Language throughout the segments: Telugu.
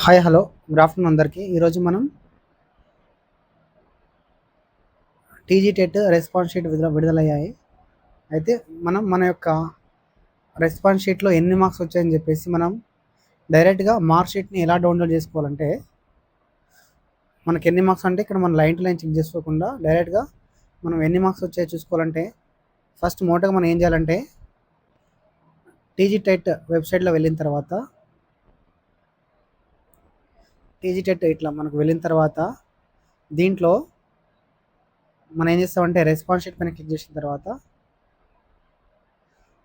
హాయ్ హలో గుడ్ ఆఫ్టర్నూన్ అందరికీ. ఈరోజు మనం టీజీ టెట్ రెస్పాన్స్ షీట్ విడుదలయ్యాయి. అయితే మనం మన యొక్క రెస్పాన్స్ షీట్లో ఎన్ని మార్క్స్ వచ్చాయని చెప్పేసి మనం డైరెక్ట్గా మార్క్ షీట్ని ఎలా డౌన్లోడ్ చేసుకోవాలంటే, మనకి ఎన్ని మార్క్స్ అంటే ఇక్కడ మనం లైన్ టు లైన్ చెక్ చేసుకోకుండా డైరెక్ట్గా మనం ఎన్ని మార్క్స్ వచ్చాయో చూసుకోవాలంటే ఫస్ట్ మోటగా మనం ఏం చేయాలంటే టీజీ టెట్ వెబ్సైట్లో వెళ్ళిన తర్వాత టీజీ టెట్ ఇట్లా మనకు వెళ్ళిన తర్వాత దీంట్లో మనం ఏం చేస్తామంటే రెస్పాన్స్ షీట్ పైన క్లిక్ చేసిన తర్వాత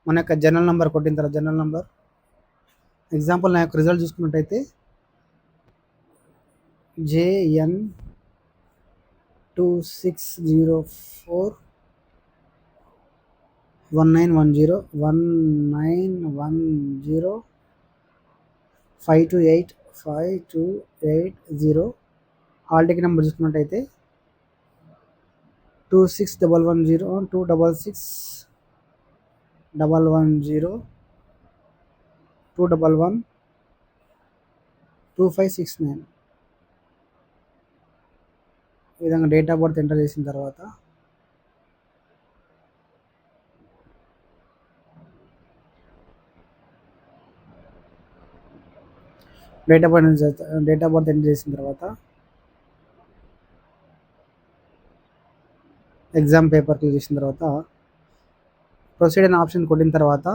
మన యొక్క జనరల్ నెంబర్ కొట్టిన తర్వాత జనరల్ నెంబర్ ఎగ్జాంపుల్ నా యొక్క రిజల్ట్ చూసుకున్నట్టయితే JN 2604 1910 1910 528 5280 హాల్ టికెట్ నెంబర్ చూసుకున్నట్టయితే 26110 266 110 211 2569 ఈ విధంగా డేట్ ఆఫ్ బర్త్ ఎంటర్ చేసిన తర్వాత డేట్ ఆఫ్ బర్త్ ఎంటర్ చేసిన తర్వాత ఎగ్జామ్ పేపర్ క్లిక్ చేసిన తర్వాత ప్రొసీడ్ అనే ఆప్షన్ కొట్టిన తర్వాత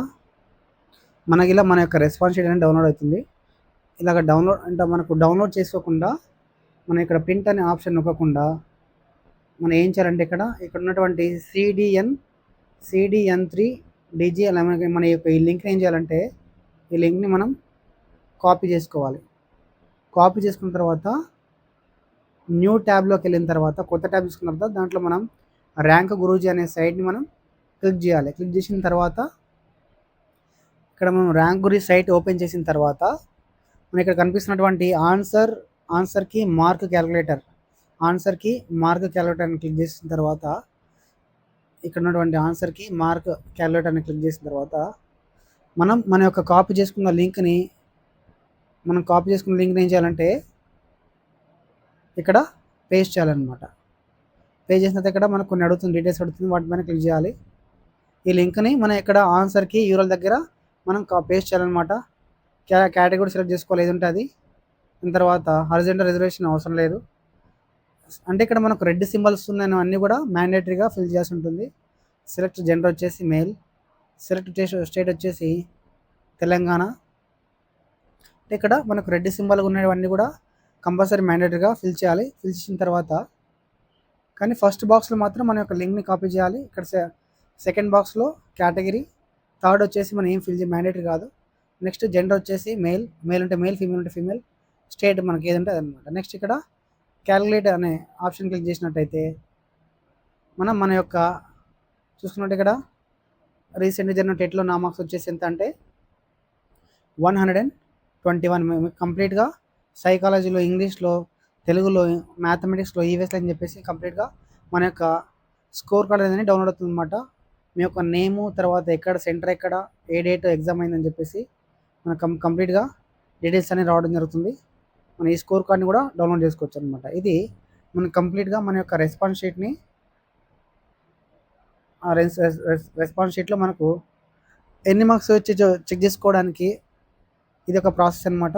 మనకి ఇలా మన యొక్క రెస్పాన్స్ షీట్ అనేది డౌన్లోడ్ అవుతుంది. ఇలాగ డౌన్లోడ్ అంటే మనకు డౌన్లోడ్ చేసుకోకుండా మనం ఇక్కడ ప్రింట్ అనే ఆప్షన్ నొక్కకుండా మనం ఏం చేయాలంటే ఇక్కడ ఉన్నటువంటి CDN3 DG అలా మన యొక్క ఈ లింక్ని ఏం చేయాలంటే ఈ లింక్ని మనం కాపీ చేసుకోవాలి. కాపీ చేసుకున్న తర్వాత న్యూ ట్యాబ్లోకి వెళ్ళిన తర్వాత కొత్త ట్యాబ్ తీసుకున్న తర్వాత దాంట్లో మనం ర్యాంక్ గురూజీ అనే సైట్ని మనం క్లిక్ చేయాలి. క్లిక్ చేసిన తర్వాత ఇక్కడ మనం ర్యాంక్ గురూజీ సైట్ ఓపెన్ చేసిన తర్వాత మనకి ఇక్కడ కనిపిస్తున్నటువంటి ఆన్సర్కి మార్క్ క్యాలిక్యులేటర్ అని క్లిక్ చేసిన తర్వాత ఇక్కడ ఉన్నటువంటి ఆన్సర్కి మార్క్ క్యాలిక్యులేటర్ని క్లిక్ చేసిన తర్వాత మనం మన యొక్క కాపీ చేసుకున్న లింక్ని ఏం చేయాలంటే ఇక్కడ పేస్ట్ చేయాలన్నమాట. పేస్ట్ చేసిన తర్వాత ఇక్కడ మనకు కొన్ని డీటెయిల్స్ అడుగుతుంది, వాటి పైన క్లిక్ చేయాలి. ఈ లింక్ని మనం ఇక్కడ ఆన్సర్కి యూరల్ దగ్గర మనం పేస్ట్ చేయాలన్నమాట. కేటగిరీ సెలెక్ట్ చేసుకోవాలి ఏది ఉంటే అది. దాని తర్వాత హారిజాంటల్ రిజర్వేషన్ అవసరం లేదు. అంటే ఇక్కడ మనకు రెడ్ సింబల్స్ ఉన్నాయని అన్నీ కూడా మ్యాండేటరీగా ఫిల్ చేయాల్సి ఉంటుంది. సెలెక్ట్ జెండర్ వచ్చేసి మేల్, సెలెక్ట్ స్టేట్ వచ్చేసి తెలంగాణ. ఇక్కడ మనకు రెడ్ సింబల్ ఉన్నవన్నీ కూడా కంపల్సరీ మ్యాండేటరీగా ఫిల్ చేయాలి. ఫిల్ చేసిన తర్వాత కానీ ఫస్ట్ బాక్స్లో మాత్రం మన యొక్క లింక్ని కాపీ చేయాలి. ఇక్కడ సెకండ్ బాక్స్లో కేటగిరీ, థర్డ్ వచ్చేసి మనం ఏం ఫిల్ చేయాలి, మ్యాండేటరీ కాదు. నెక్స్ట్ జెండర్ వచ్చేసి మేల్ ఉంటే మేల్, ఫీమేల్ ఉంటే ఫీమేల్, స్టేట్ మనకి ఏదంటే అదనమాట. నెక్స్ట్ ఇక్కడ క్యాలిక్యులేట్ అనే ఆప్షన్ క్లిక్ చేసినట్టయితే మనం మన యొక్క చూసుకున్నట్టు ఇక్కడ రీసెంట్గా జరిగిన టెట్లో నా మార్క్స్ వచ్చేసి ఎంత అంటే 121. కంప్లీట్గా సైకాలజీలో, ఇంగ్లీష్లో, తెలుగులో, మ్యాథమెటిక్స్లో, ఈవీఎస్లో అని చెప్పేసి కంప్లీట్గా మన యొక్క స్కోర్ కార్డ్ అనేది డౌన్లోడ్ అవుతుంది అనమాట. మీ యొక్క నేము, తర్వాత ఎక్కడ సెంటర్, ఎక్కడ ఏ డేట్ ఎగ్జామ్ అయిందని చెప్పేసి మనకు కంప్లీట్గా డీటెయిల్స్ అనేవి రావడం జరుగుతుంది. మనం ఈ స్కోర్ కార్డ్ని కూడా డౌన్లోడ్ చేసుకోవచ్చు అనమాట. ఇది మనం కంప్లీట్గా మన యొక్క రెస్పాన్స్ షీట్ని రెస్పాన్స్ షీట్లో మనకు ఎన్ని మార్క్స్ వచ్చి చెక్ చేసుకోవడానికి ఇది ఒక ప్రాసెస్ అనమాట.